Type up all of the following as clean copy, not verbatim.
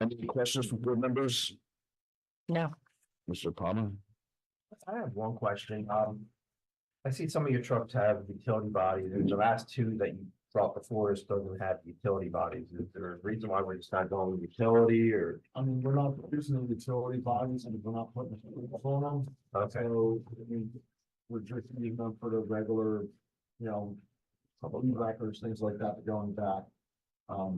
Any questions from board members? No. Mr. Palmer? I have one question. I see some of your trucks have utility bodies, and the last two that you brought before us doesn't have utility bodies. Is there a reason why we're just not going with utility, or? I mean, we're not producing the utility bodies and we're not putting the on them. Okay, So, I mean, we're just using them for the regular, couple of records, things like that to go in the back.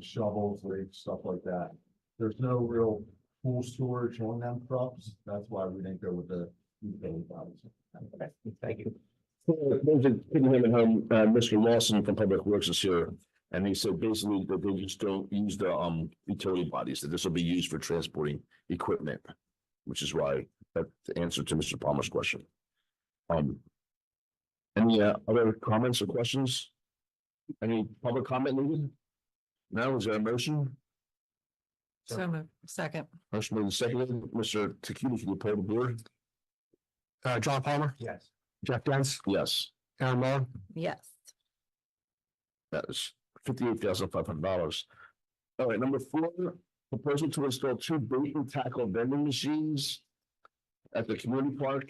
Shovels, rakes, stuff like that. There's no real pool storage on them trucks. That's why we didn't go with the utility bodies. okay, thank you. Those that couldn't hear at home, Mr. Lawson from Public Works is here, and he said basically that they just don't use the utility bodies, that this will be used for transporting equipment, which is why that's the answer to Mr. Palmer's question. Any other comments or questions? Any public comment needed? No, is there a motion? So moved. Second. Motion made and seconded. Mr. Takiti, can you poll the board? John Palmer, Yes. Jeff Dance, Yes, Aaron Mullen, Yes. that is $58,500. All right, number 4, proposal to install 2 bait and tackle vending machines at the community park.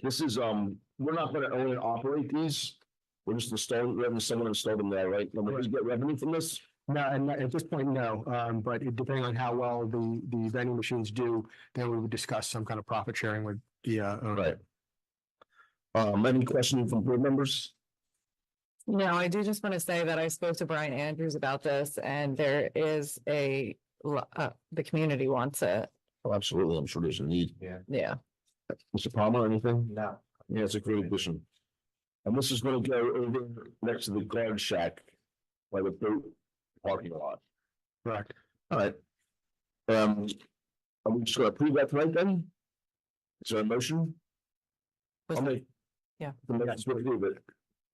This is, we're not gonna own and operate these. We're just installing, we're having someone install them there, right? Number, we get revenue from this? no, and at this point, no, but depending on how well the vending machines do, then we would discuss some kind of profit sharing with the owner. Right. Any questions from board members? No, I do just want to say that I spoke to Brian Andrews about this and there is the community wants it. Oh, absolutely. I'm sure there's a need. Yeah. Mr. Palmer, anything? No. Yeah, it's a great addition. And this is gonna go over next to the guard shack by the boat parking lot. Correct. All right. Are we just gonna approve that tonight then? Is there a motion? I'll make. Yeah. That's what I do, but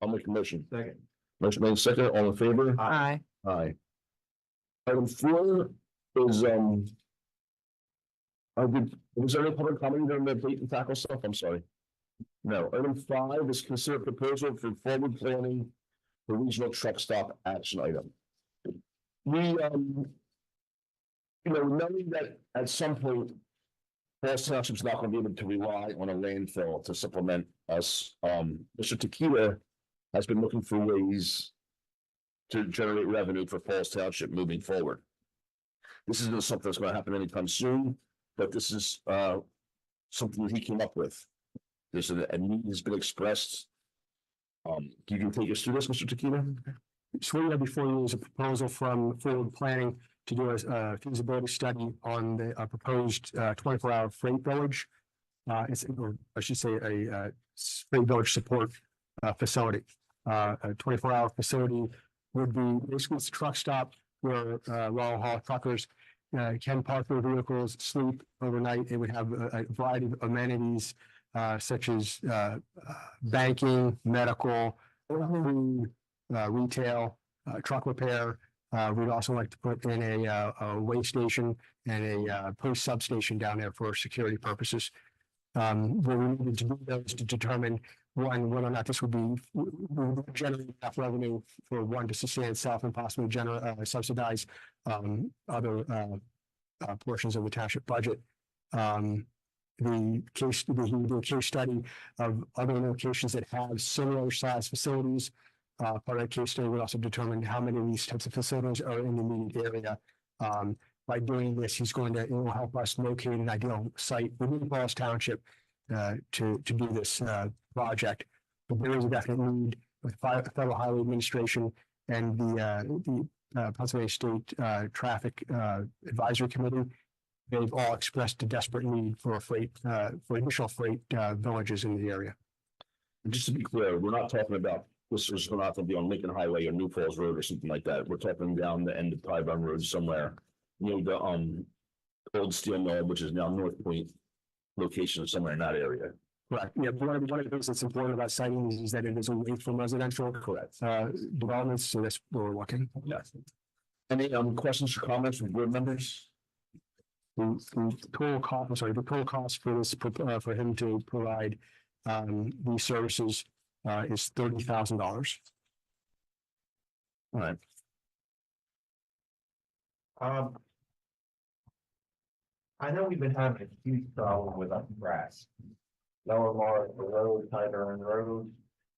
I'll make a motion. Second. Motion made second, all in favor? Aye. Aye. Item 4 is, was there any public comment on the bait and tackle stuff? I'm sorry. No. Item 5 is consider proposal for forward planning for regional truck stop action item. We, knowing that at some point, Falls Township's not going to be able to rely on a landfill to supplement us. Mr. Tequita has been looking for ways to generate revenue for Falls Township moving forward. This isn't something that's going to happen anytime soon, but this is something that he came up with. There's a need has been expressed. You can take us through this, Mr. Tequita? So what we have before you is a proposal from Forward Planning to do a feasibility study on the proposed 24-hour freight village. Or I should say a freight village support facility. A 24-hour facility would be basically it's a truck stop where long haul truckers can park their vehicles, sleep overnight. It would have a variety of amenities such as banking, medical, food, retail, truck repair. We'd also like to put in a weigh station and a post substation down there for security purposes. What we needed to do though is to determine one, whether or not this would generate enough revenue for one to sustain itself and possibly subsidize other portions of the township budget. The case study of other locations that have similar size facilities. Part of the case study would also determine how many of these types of facilities are in the immediate area. By doing this, it will help us locate an ideal site within Falls Township to do this project. But there is a definite need with Federal Highway Administration and the Pennsylvania State Traffic Advisory Committee. They've all expressed a desperate need for additional freight villages in the area. And just to be clear, we're not talking about this is not going to be on Lincoln Highway or New Falls Road or something like that. We're talking down the end of Tie Run Road somewhere. The old steel mill, which is now North Point location, somewhere in that area. Right. Yeah. One of the things that's important about siting is that it is away from residential developments. So that's where we're looking. Yes. Any questions or comments from board members? The total cost for this for him to provide these services is $30,000. All right. I know we've been having a huge problem with grass. Lower Mark, the road, Tyburn Road.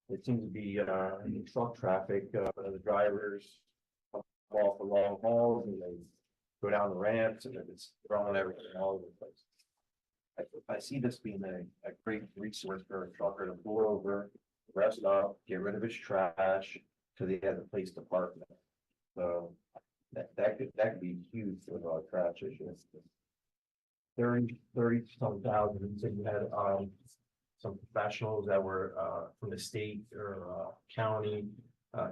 It seems to be, truck traffic, the drivers come off the long hauls and they go down the ramps and it's throwing everything all over the place. I see this being a great resource for a trucker to pull over, rest up, get rid of his trash till they have a place to park. So that could be huge with our trash issue. 30 some thousand, so you had, some professionals that were, from the state or, county.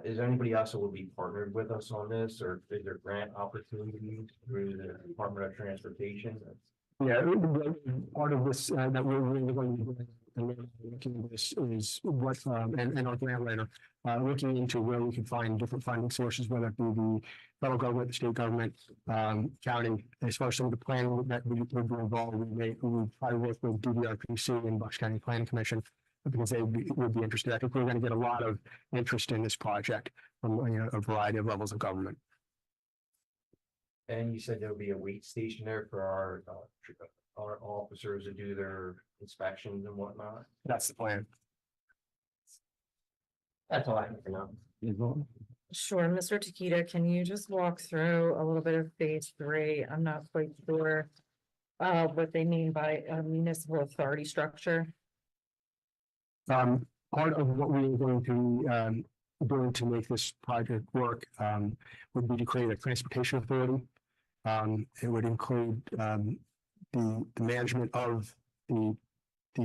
Is there anybody else that will be partnered with us on this, or is there grant opportunities through the Department of Transportation? Yeah, part of this, that we're really going to be doing, and we're looking at this is what, and our grant writer, looking into where we can find different funding sources, whether it be the federal government, the state government, county, as far as some of the planning that we would be involved, we try to work with DVRPC and Bucks County Planning Commission, because they would be interested. I think we're going to get a lot of interest in this project from, a variety of levels of government. And you said there'll be a wait station there for our officers to do their inspections and whatnot. That's the plan. That's all I can know. Sure, Mr. Takita, can you just walk through a little bit of phase 3? I'm not quite sure what they mean by a municipal authority structure. Part of what we are going to doing to make this project work would be to create a transportation authority. It would include the management of the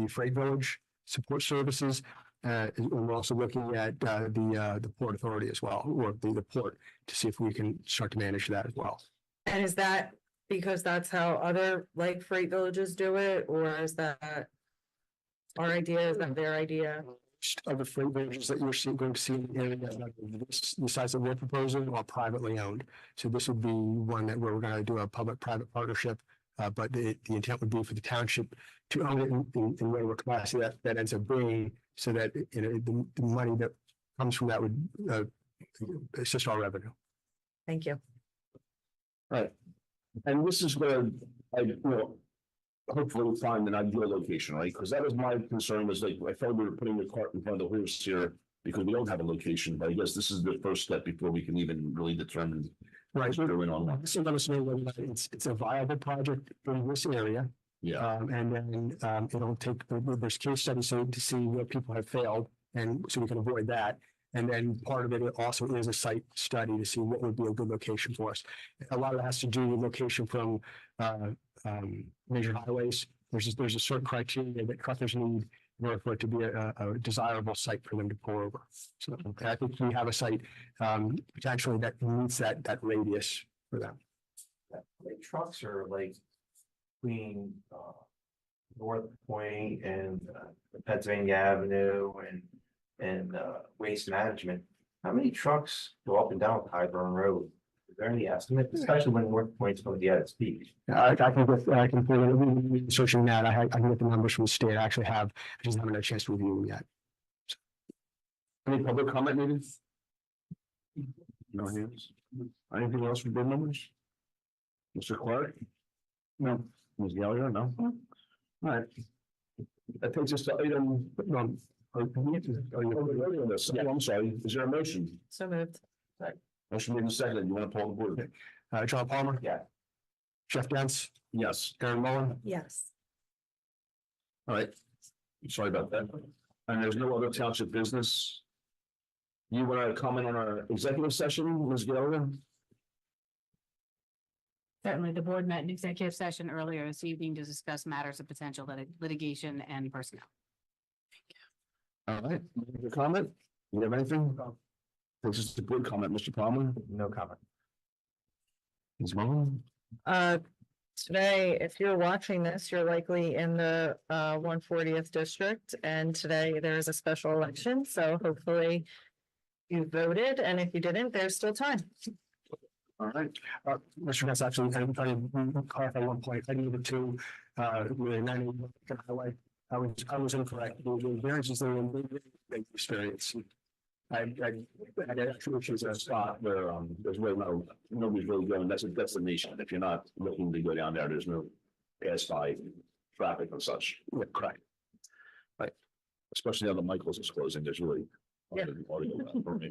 freight village, support services. And we're also looking at the port authority as well, or the port, to see if we can start to manage that as well. And is that because that's how other like freight villages do it, or is that our idea? Is that their idea? Of the freight villages that you're going to see in the area, the size that we're proposing are privately owned. So this would be one that we're going to do a public-private partnership. But the intent would be for the township to own it in whatever capacity that ends up being, so that the money that comes from that would assist our revenue. Thank you. Right. And this is where hopefully find an ideal location, right? Because that was my concern, was like, I felt we were putting the cart in front of the horse here because we don't have a location, but I guess this is the first step before we can even really determine. Right. What's going on. So let us know whether it's a viable project in this area. Yeah. And then it'll take, there's case studies to see where people have failed, and so we can avoid that. And then part of it also is a site study to see what would be a good location for us. A lot of it has to do with location from major highways. There's a certain criteria that truckers need in order for it to be a desirable site for them to pull over. So I think we have a site potentially that meets that radius for them. The trucks are like between North Point and Pennsylvania Avenue and Waste Management. How many trucks go up and down Tyburn Road? Is there any estimate, especially when North Point's going to be at its peak? I can pull it, searching that. I can get the numbers from the state. I actually have, I just haven't had a chance to review them yet. Any public comment, maybe? No hands. Anything else from board members? Mr. Clark? No. Ms. Gallagher? No. All right. That takes us to item. I'm sorry. Is there a motion? So moved. Motion made and seconded. You want to poll the board? John Palmer? Yeah. Jeff Dance? Yes. Erin Mullen? Yes. All right. Sorry about that. And there's no other township business. You want to comment on our executive session, Ms. Gallagher? Certainly, the board met in executive session earlier this evening to discuss matters of potential litigation and personnel. All right. Your comment? You have anything? This is the board comment, Mr. Palmer. No comment. Ms. Mullen? Today, if you're watching this, you're likely in the 140th district, and today there is a special election, so hopefully you voted, and if you didn't, there's still time. All right. Mr. Dance, actually, I'm trying to clarify one point. I needed to, really, 90 highway. I was incorrect. The variances there in big experience. I had actually issues at a spot where there's really nobody's really going. That's a destination. If you're not looking to go down there, there's no pass by traffic and such. Yeah, correct. Especially now that Michael's is closing, there's really. Yeah. For me.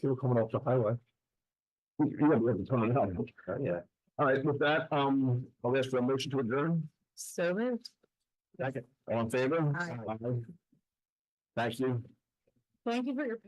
People coming off the highway. Yeah, we have to turn it on. Yeah. All right, with that, I'll ask for a motion to adjourn. So moved. All in favor? Aye. Thank you. Thank you for your